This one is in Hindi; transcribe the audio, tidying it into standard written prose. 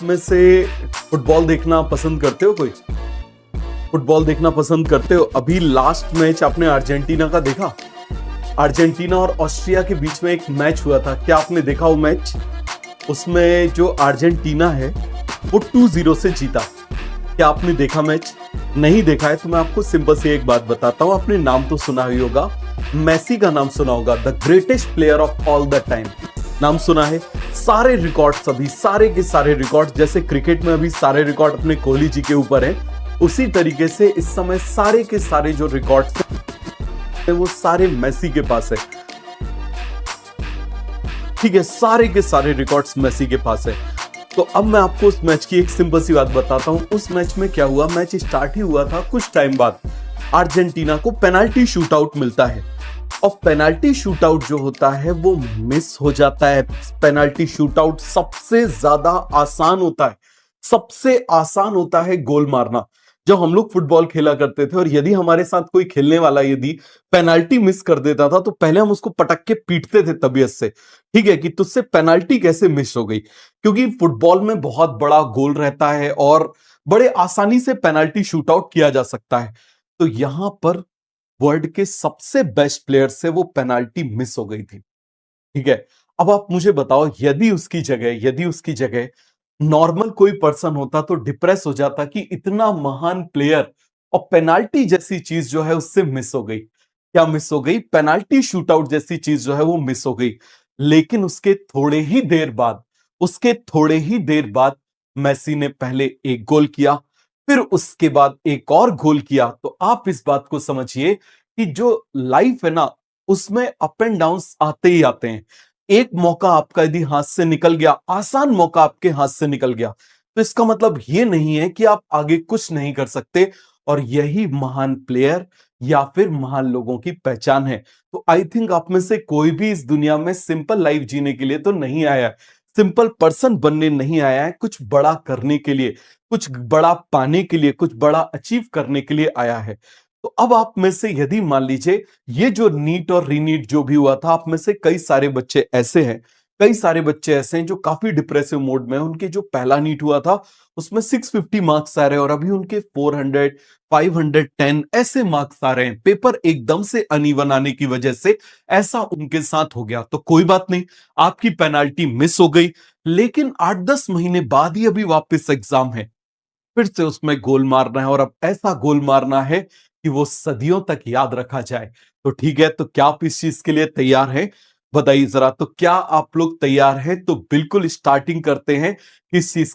आप में से फुटबॉल देखना पसंद करते हो कोई? फुटबॉल देखना पसंद करते हो? अभी लास्ट मैच आपने अर्जेंटीना का देखा? अर्जेंटीना और ऑस्ट्रिया के बीच में एक मैच हुआ था, क्या आपने देखा वो मैच? उसमें जो अर्जेंटीना है वो 2-0 से जीता। क्या आपने देखा मैच? नहीं देखा है तो मैं आपको सिंपल से एक बात बताता हूं। आपने नाम तो सुना ही होगा, मेसी का नाम सुना होगा, the greatest player of all the time. नाम सुना है। सारे रिकॉर्ड्स, अभी सारे के सारे रिकॉर्ड्स, जैसे क्रिकेट में अभी सारे रिकॉर्ड अपने कोहली जी के ऊपर है, उसी तरीके से इस समय सारे के सारे जो रिकॉर्ड्स हैं वो सारे मेसी के पास है। ठीक है, सारे के सारे रिकॉर्ड्स मेसी के पास है। तो अब मैं आपको उस मैच की एक सिंपल सी बात बताता हूं। उस मैच में क्या हुआ, मैच स्टार्ट ही हुआ था, कुछ टाइम बाद अर्जेंटीना को पेनाल्टी शूटआउट मिलता है और पेनाल्टी शूटआउट जो होता है वो मिस हो जाता है। पेनाल्टी शूटआउट सबसे ज्यादा आसान होता है, सबसे आसान होता है गोल मारना। जब हम लोग फुटबॉल खेला करते थे और यदि हमारे साथ कोई खेलने वाला यदि पेनाल्टी मिस कर देता था तो पहले हम उसको पटक के पीटते थे तबीयत से, ठीक है, कि तुझसे पेनाल्टी कैसे मिस हो गई। क्योंकि फुटबॉल में बहुत बड़ा गोल रहता है और बड़े आसानी से पेनाल्टी शूटआउट किया जा सकता है। तो यहां पर वर्ल्ड के सबसे बेस्ट प्लेयर से वो पेनाल्टी मिस हो गई थी। ठीक है, अब आप मुझे बताओ, यदि उसकी जगह नॉर्मल कोई पर्सन होता तो डिप्रेस हो जाता कि इतना महान प्लेयर और पेनाल्टी जैसी चीज जो है उससे मिस हो गई। क्या मिस हो गई? पेनाल्टी शूटआउट जैसी चीज जो है वो मिस हो गई। लेकिन उसके थोड़े ही देर बाद मेसी ने पहले एक गोल किया, फिर उसके बाद एक और गोल किया। तो आप इस बात को समझिए कि जो लाइफ है ना, उसमें अप एंड डाउन्स आते ही आते हैं। एक मौका आपका यदि हाथ से निकल गया, आसान मौका आपके हाथ से निकल गया, तो इसका मतलब यह नहीं है कि आप आगे कुछ नहीं कर सकते। और यही महान प्लेयर या फिर महान लोगों की पहचान है। तो आई थिंक आप में से कोई भी इस दुनिया में सिंपल लाइफ जीने के लिए तो नहीं आया है, सिंपल पर्सन बनने नहीं आया है, कुछ बड़ा करने के लिए, कुछ बड़ा पाने के लिए, कुछ बड़ा अचीव करने के लिए आया है। तो अब आप में से यदि मान लीजिए ये जो नीट और रीनीट जो भी हुआ था, आप में से कई सारे बच्चे ऐसे हैं जो काफी डिप्रेसिव मोड में हैं। उनके जो पहला नीट हुआ था उसमें 650 मार्क्स आ रहे हैं और अभी उनके 400, 510 ऐसे मार्क्स आ रहे हैं। पेपर एकदम से अनइवन आने की वजह से ऐसा उनके साथ हो गया। तो कोई बात नहीं, आपकी पेनाल्टी मिस हो गई, लेकिन 8-10 महीने बाद ही अभी वापस एग्जाम है, फिर से उसमें गोल मारना है और अब ऐसा गोल मारना है कि वो सदियों तक याद रखा जाए। तो ठीक है, तो क्या आप इस चीज के लिए तैयार हैं? बताइए जरा। तो क्या आप लोग तैयार हैं? तो बिल्कुल स्टार्टिंग करते हैं किस चीज